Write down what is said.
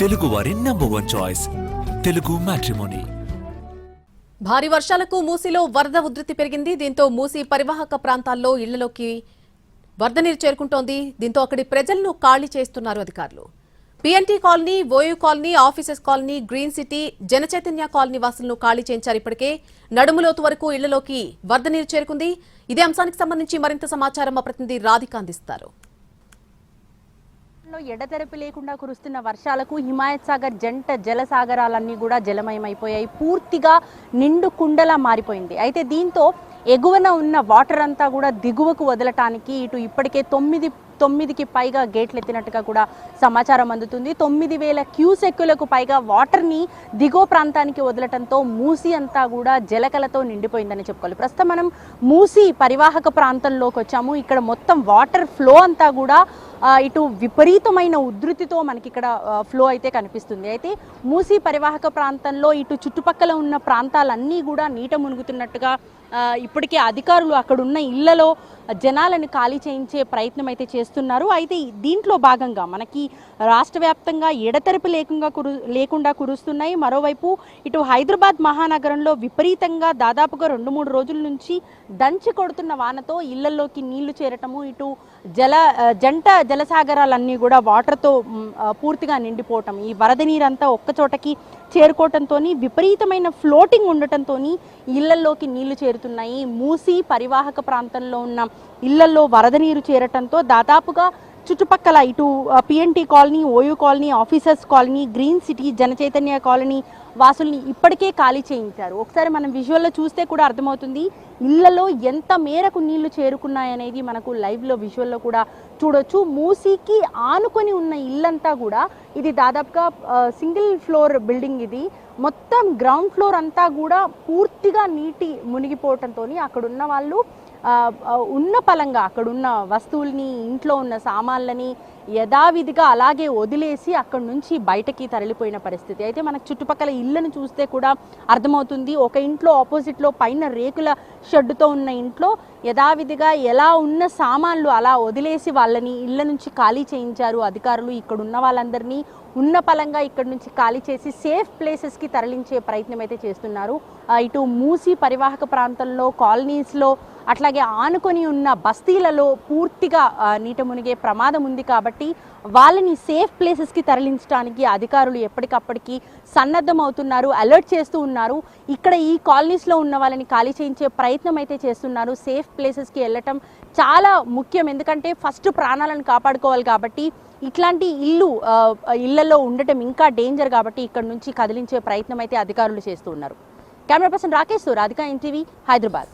తెలుగు వారి number 1 choice Telugu matrimony. భారీ వర్షాలకు మూసీలో వరద ఉధృతి పెరిగింది. దీంతో మూసీ పరివాహక ప్రాంతాల్లో ఇళ్లలోకి వరద నీరు చేరుకుంటోంది. దీంతో అక్కడి ప్రజలను ఖాళీ చేస్తున్నారు అధికారులు. PNT colony, OU colony, officers colony, green city, Janachaitanya colony వాసులను ఖాళీ చేయించారు. ఇప్పటికే నడుములోతు వరకు ఇళ్లలోకి వరద నీరు చేరుకుంది. ఇదే అంశానికి సంబంధించి మరింత సమాచారం మా ప్రతినిధి రాధిక అందిస్తారు. ఎడతెరపి లేకుండా కురుస్తున్న వర్షాలకు హిమాయత్ సాగర్ జంట జలసాగరాలన్నీ కూడా జలమయమైపోయాయి. పూర్తిగా నిండు కుండలా మారిపోయింది. అయితే దీంతో ఎగువన ఉన్న వాటర్ అంతా కూడా దిగువకు వదలటానికి ఇటు ఇప్పటికే తొమ్మిదికి పైగా గేట్లు ఎత్తినట్టుగా కూడా సమాచారం అందుతుంది. 9,000 క్యూసెక్కులకు పైగా వాటర్ని దిగువ ప్రాంతానికి వదలటంతో మూసీ అంతా కూడా జలకలతో నిండిపోయిందని చెప్పుకోవాలి. ప్రస్తుతం మనం మూసీ పరివాహక ప్రాంతంలోకి వచ్చాము. ఇక్కడ మొత్తం వాటర్ ఫ్లో అంతా కూడా ఇటు విపరీతమైన ఉధృతితో మనకి ఇక్కడ ఫ్లో అయితే కనిపిస్తుంది. అయితే మూసీ పరివాహక ప్రాంతంలో ఇటు చుట్టుపక్కల ఉన్న ప్రాంతాలన్నీ కూడా నీట మునుగుతున్నట్టుగా ఇప్పటికే అధికారులు అక్కడున్న ఇళ్లలో జనాలను ఖాళీ చేయించే ప్రయత్నం అయితే చేస్తున్నారు. అయితే దీంట్లో భాగంగా మనకి రాష్ట్ర వ్యాప్తంగా ఎడతెరపి లేకుండా కురుస్తున్నాయి. మరోవైపు ఇటు హైదరాబాద్ మహానగరంలో విపరీతంగా దాదాపుగా 2-3 రోజుల నుంచి దంచి కొడుతున్న వానతో ఇళ్లలోకి నీళ్లు చేరటము, ఇటు జంట జలసాగరాలన్నీ కూడా వాటర్తో పూర్తిగా నిండిపోవటం, ఈ వరద నీరంతా ఒక్కచోటకి చేరుకోవటంతో విపరీతమైన ఫ్లోటింగ్ ఉండటంతో ఇళ్లలోకి నీళ్లు చేరుతున్నాయి. మూసీ పరివాహక ప్రాంతంలో ఉన్న ఇళ్లలో వరద నీరు చేరటంతో దాదాపుగా చుట్టుపక్కల ఇటు PNT colony, OU colony, officers colony, green city, Janachaitanya colony వాసుల్ని ఇప్పటికే ఖాళీ చేయించారు. ఒకసారి మనం విజువల్లో చూస్తే కూడా అర్థమవుతుంది ఇళ్లలో ఎంత మేరకు నీళ్లు చేరుకున్నాయనేది మనకు లైవ్లో విజువల్లో కూడా చూడొచ్చు. మూసీకి ఆనుకొని ఉన్న ఇల్లంతా కూడా ఇది దాదాపుగా సింగిల్ ఫ్లోర్ బిల్డింగ్. ఇది మొత్తం గ్రౌండ్ ఫ్లోర్ అంతా కూడా పూర్తిగా నీటి మునిగిపోవటంతో అక్కడున్న వాళ్ళు ఉన్న పలంగా అక్కడున్న వస్తువుల్ని, ఇంట్లో ఉన్న సామాన్లని యథావిధిగా అలాగే వదిలేసి అక్కడి నుంచి బయటకి తరలిపోయిన పరిస్థితి. అయితే మనకు చుట్టుపక్కల ఇళ్లను చూస్తే కూడా అర్థమవుతుంది. ఒక ఇంట్లో ఆపోజిట్లో పైన రేకుల షెడ్డుతో ఉన్న ఇంట్లో యథావిధిగా ఎలా ఉన్న సామాన్లు అలా వదిలేసి వాళ్ళని ఇళ్ల నుంచి ఖాళీ చేయించారు అధికారులు. ఇక్కడున్న వాళ్ళందరినీ ఉన్న పలంగా ఇక్కడి నుంచి ఖాళీ చేసి సేఫ్ ప్లేసెస్కి తరలించే ప్రయత్నం అయితే చేస్తున్నారు. ఇటు మూసీ పరివాహక ప్రాంతంలో, కాలనీస్లో, అట్లాగే ఆనుకొని ఉన్న బస్తీలలో పూర్తిగా నీట మునిగే ప్రమాదం ఉంది కాబట్టి వాళ్ళని సేఫ్ ప్లేసెస్కి తరలించడానికి అధికారులు ఎప్పటికప్పటికి సన్నద్ధం అవుతున్నారు, అలర్ట్ చేస్తూ ఉన్నారు. ఇక్కడ ఈ కాలనీస్లో ఉన్న వాళ్ళని ఖాళీ చేయించే ప్రయత్నం అయితే చేస్తున్నారు. సేఫ్ ప్లేసెస్కి వెళ్ళటం చాలా ముఖ్యం, ఎందుకంటే ఫస్ట్ ప్రాణాలను కాపాడుకోవాలి కాబట్టి ఇట్లాంటి ఇళ్లలో ఉండటం ఇంకా డేంజర్ కాబట్టి ఇక్కడ నుంచి కదిలించే ప్రయత్నం అయితే అధికారులు చేస్తూ ఉన్నారు. కెమెరా పర్సన్ రాకేష్ తో రాధిక, NTV, హైదరాబాద్.